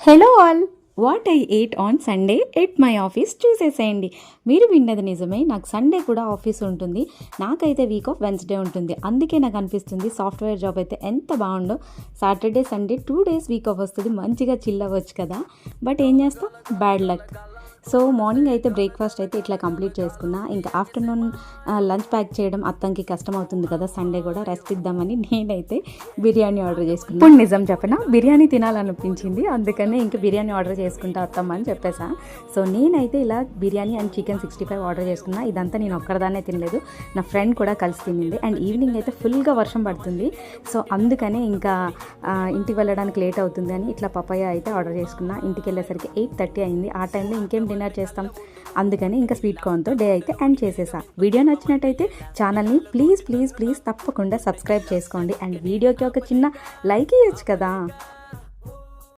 Hello all, what I eight on Sunday at my office చూసేసేయండి. మీరు విన్నది నిజమే, నాకు సండే కూడా ఆఫీస్ ఉంటుంది. నాకైతే వీక్ ఆఫ్ వెన్స్డే ఉంటుంది. అందుకే నాకు అనిపిస్తుంది సాఫ్ట్వేర్ జాబ్ అయితే ఎంత బాగుండో. Saturday Sunday 2 days week off వస్తుంది, మంచిగా చిల్ అవ్వచ్చు కదా. బట్ ఏం చేస్తాం, బ్యాడ్ లక్. సో మార్నింగ్ అయితే బ్రేక్ఫాస్ట్ అయితే ఇట్లా కంప్లీట్ చేసుకున్నా. ఇంకా ఆఫ్టర్నూన్ లంచ్ ప్యాక్ చేయడం అత్తంకి కష్టం అవుతుంది కదా, సండే కూడా రెస్ట్ ఇద్దామని నేనైతే బిర్యానీ ఆర్డర్ చేసుకున్నాను. ఇప్పుడు నిజం చెప్పనా, బిర్యానీ తినాలనిపించింది, అందుకనే ఇంకా బిర్యానీ ఆర్డర్ చేసుకుంటా అత్తమ్మ అని చెప్పేసా. సో నేనైతే ఇలా బిర్యానీ అండ్ చికెన్ 65 ఆర్డర్ చేసుకున్నా. ఇదంతా నేను ఒక్కదాన్నే తినలేదు, నా ఫ్రెండ్ కూడా కలిసి తినింది. అండ్ ఈవినింగ్ అయితే ఫుల్గా వర్షం పడుతుంది. సో అందుకనే ఇంకా ఇంటికి వెళ్ళడానికి లేట్ అవుతుంది అని ఇట్లా పపాయ అయితే ఆర్డర్ చేసుకున్నా. ఇంటికి వెళ్ళేసరికి 8:30 అయింది. ఆ టైంలో ఇంకేం డిన్నర్ చేస్తాం, అందుకని ఇంకా స్వీట్ కార్న్తో డే అయితే ఎండ్ చేసేసా. వీడియో నచ్చినట్టయితే ఛానల్ని ప్లీజ్ తప్పకుండా సబ్స్క్రైబ్ చేసుకోండి. అండ్ వీడియోకి ఒక చిన్న లైక్ ఇవ్వచ్చు కదా.